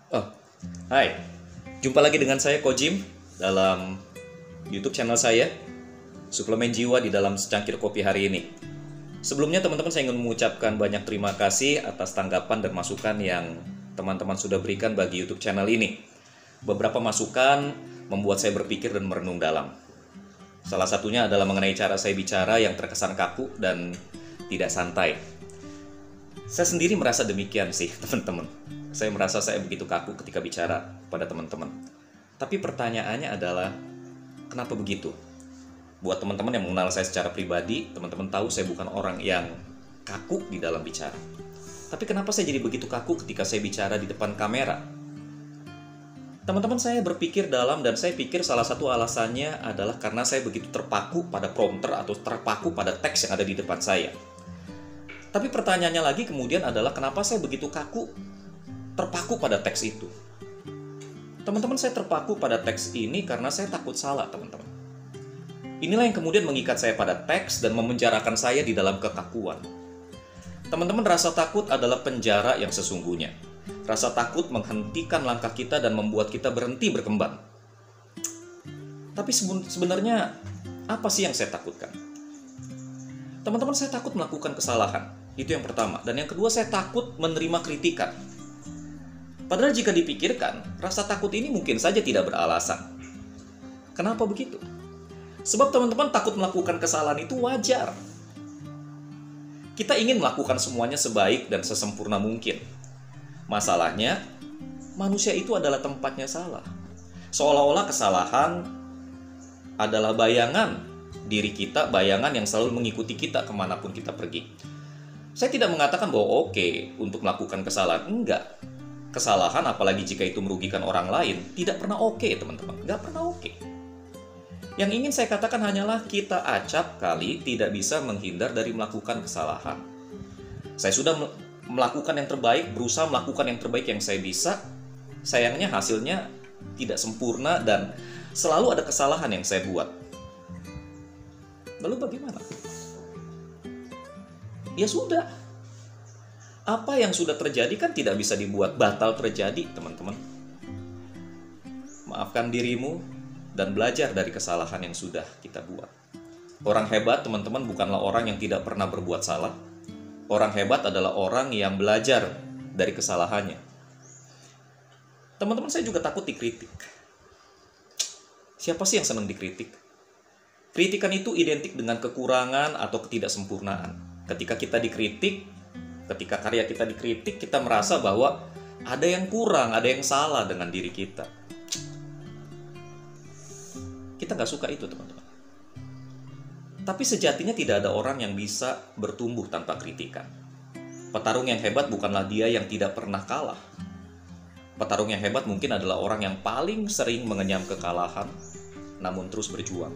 Oh, hai. Jumpa lagi dengan saya Kojim dalam YouTube channel saya, Suplemen Jiwa di dalam secangkir kopi hari ini. Sebelumnya teman-teman saya ingin mengucapkan banyak terima kasih atas tanggapan dan masukan yang teman-teman sudah berikan bagi YouTube channel ini. Beberapa masukan membuat saya berpikir dan merenung dalam. Salah satunya adalah mengenai cara saya bicara yang terkesan kaku dan tidak santai. Saya sendiri merasa demikian sih, teman-teman. Saya merasa saya begitu kaku ketika bicara pada teman-teman. Tapi pertanyaannya adalah, kenapa begitu? Buat teman-teman yang mengenal saya secara pribadi, teman-teman tahu saya bukan orang yang kaku di dalam bicara. Tapi kenapa saya jadi begitu kaku ketika saya bicara di depan kamera? Teman-teman, saya berpikir dalam dan saya pikir salah satu alasannya adalah karena saya begitu terpaku pada prompter atau terpaku pada teks yang ada di depan saya. Tapi pertanyaannya lagi kemudian adalah kenapa saya begitu kaku terpaku pada teks itu? Teman-teman, saya terpaku pada teks ini karena saya takut salah, teman-teman. Inilah yang kemudian mengikat saya pada teks dan memenjarakan saya di dalam kekakuan. Teman-teman, rasa takut adalah penjara yang sesungguhnya. Rasa takut menghentikan langkah kita dan membuat kita berhenti berkembang. Tapi sebenarnya apa sih yang saya takutkan? Teman-teman, saya takut melakukan kesalahan. Itu yang pertama. Dan yang kedua, saya takut menerima kritikan. Padahal jika dipikirkan, rasa takut ini mungkin saja tidak beralasan. Kenapa begitu? Sebab teman-teman takut melakukan kesalahan itu wajar. Kita ingin melakukan semuanya sebaik dan sesempurna mungkin. Masalahnya, manusia itu adalah tempatnya salah. Seolah-olah kesalahan adalah bayangan diri kita, bayangan yang selalu mengikuti kita kemanapun kita pergi. Saya tidak mengatakan bahwa oke untuk melakukan kesalahan, enggak. Kesalahan, apalagi jika itu merugikan orang lain, tidak pernah oke, teman-teman. Enggak pernah oke. Yang ingin saya katakan hanyalah kita acap kali tidak bisa menghindar dari melakukan kesalahan. Saya sudah melakukan yang terbaik, berusaha melakukan yang terbaik yang saya bisa. Sayangnya hasilnya tidak sempurna dan selalu ada kesalahan yang saya buat. Lalu bagaimana? Ya sudah. Apa yang sudah terjadi kan tidak bisa dibuat batal terjadi, teman-teman. Maafkan dirimu dan belajar dari kesalahan yang sudah kita buat. Orang hebat, teman-teman, bukanlah orang yang tidak pernah berbuat salah. Orang hebat adalah orang yang belajar dari kesalahannya. Teman-teman, saya juga takut dikritik. Siapa sih yang senang dikritik? Kritikan itu identik dengan kekurangan atau ketidaksempurnaan. Ketika kita dikritik, ketika karya kita dikritik, kita merasa bahwa ada yang kurang, ada yang salah dengan diri kita. Kita nggak suka itu, teman-teman. Tapi sejatinya tidak ada orang yang bisa bertumbuh tanpa kritikan. Petarung yang hebat bukanlah dia yang tidak pernah kalah. Petarung yang hebat mungkin adalah orang yang paling sering mengenyam kekalahan, namun terus berjuang.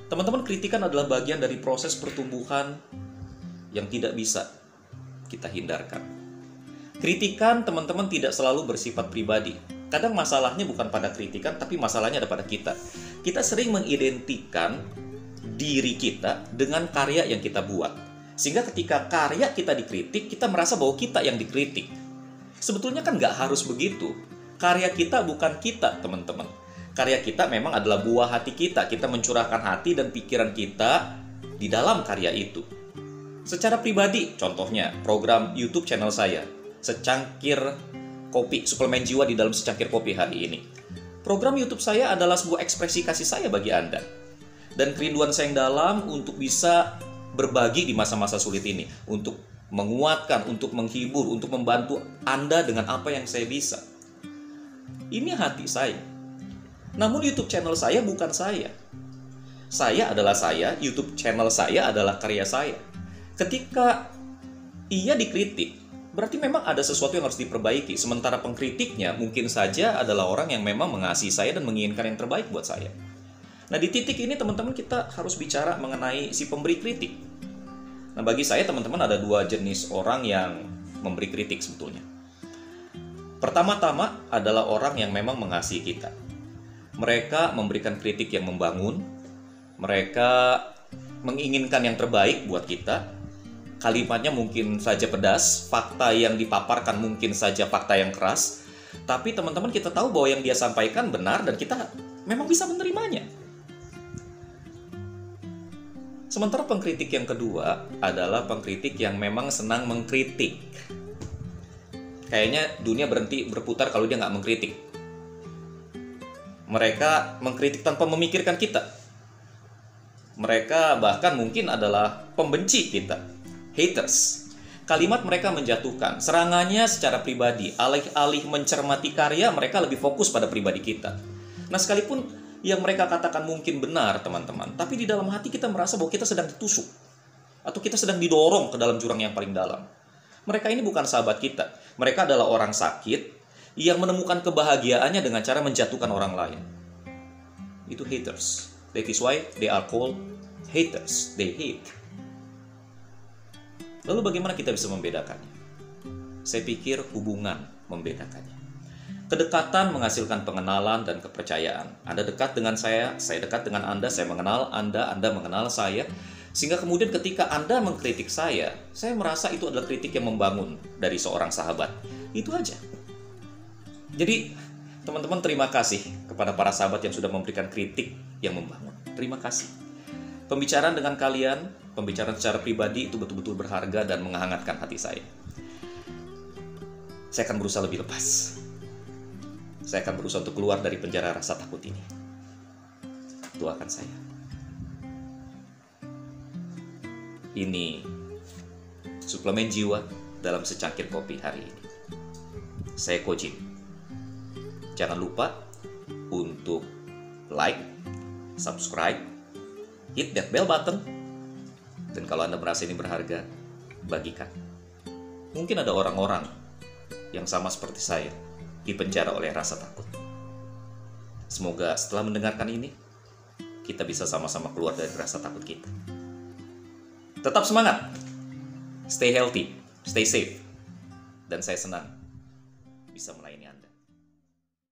Teman-teman, kritikan adalah bagian dari proses pertumbuhan yang tidak bisa kita hindarkan. Kritikan, teman-teman, tidak selalu bersifat pribadi. Kadang masalahnya bukan pada kritikan, tapi masalahnya ada pada kita. Kita sering mengidentikan diri kita dengan karya yang kita buat. Sehingga ketika karya kita dikritik, kita merasa bahwa kita yang dikritik. Sebetulnya kan nggak harus begitu. Karya kita bukan kita, teman-teman. Karya kita memang adalah buah hati kita. Kita mencurahkan hati dan pikiran kita di dalam karya itu. Secara pribadi, contohnya program YouTube channel saya, Secangkir Kopi, Suplemen Jiwa di dalam secangkir kopi hari ini. Program YouTube saya adalah sebuah ekspresi kasih saya bagi Anda. Dan kerinduan saya yang dalam untuk bisa berbagi di masa-masa sulit ini. Untuk menguatkan, untuk menghibur, untuk membantu Anda dengan apa yang saya bisa. Ini hati saya. Namun YouTube channel saya bukan saya. Saya adalah saya, YouTube channel saya adalah karya saya. Ketika ia dikritik, berarti memang ada sesuatu yang harus diperbaiki. Sementara pengkritiknya mungkin saja adalah orang yang memang mengasihi saya dan menginginkan yang terbaik buat saya. Nah, di titik ini teman-teman kita harus bicara mengenai si pemberi kritik. Nah, bagi saya teman-teman ada dua jenis orang yang memberi kritik sebetulnya. Pertama-tama adalah orang yang memang mengasihi kita. Mereka memberikan kritik yang membangun. Mereka menginginkan yang terbaik buat kita. Kalimatnya mungkin saja pedas, fakta yang dipaparkan mungkin saja fakta yang keras. Tapi teman-teman, kita tahu bahwa yang dia sampaikan benar dan kita memang bisa menerimanya. Sementara pengkritik yang kedua adalah pengkritik yang memang senang mengkritik. Kayaknya dunia berhenti berputar kalau dia nggak mengkritik. Mereka mengkritik tanpa memikirkan kita. Mereka bahkan mungkin adalah pembenci kita, haters. Kalimat mereka menjatuhkan, serangannya secara pribadi, alih-alih mencermati karya, mereka lebih fokus pada pribadi kita. Nah, sekalipun yang mereka katakan mungkin benar, teman-teman, tapi di dalam hati kita merasa bahwa kita sedang ditusuk, atau kita sedang didorong ke dalam jurang yang paling dalam. Mereka ini bukan sahabat kita. Mereka adalah orang sakit yang menemukan kebahagiaannya dengan cara menjatuhkan orang lain. Itu haters. That is why they are called haters. They hate. Lalu bagaimana kita bisa membedakannya? Saya pikir hubungan membedakannya. Kedekatan menghasilkan pengenalan dan kepercayaan. Anda dekat dengan saya dekat dengan Anda, saya mengenal Anda mengenal saya. Sehingga kemudian ketika Anda mengkritik saya merasa itu adalah kritik yang membangun dari seorang sahabat. Itu aja. Jadi, teman-teman, terima kasih kepada para sahabat yang sudah memberikan kritik yang membangun. Terima kasih. Pembicaraan dengan kalian, pembicaraan secara pribadi itu betul-betul berharga dan menghangatkan hati saya. Saya akan berusaha lebih lepas. Saya akan berusaha untuk keluar dari penjara rasa takut ini. Doakan saya. Ini suplemen jiwa dalam secangkir kopi hari ini. Saya Kojim. Jangan lupa untuk like, subscribe, hit that bell button. Dan kalau Anda merasa ini berharga, bagikan. Mungkin ada orang-orang yang sama seperti saya, dipenjara oleh rasa takut. Semoga setelah mendengarkan ini, kita bisa sama-sama keluar dari rasa takut kita. Tetap semangat, stay healthy, stay safe, dan saya senang bisa melayani Anda.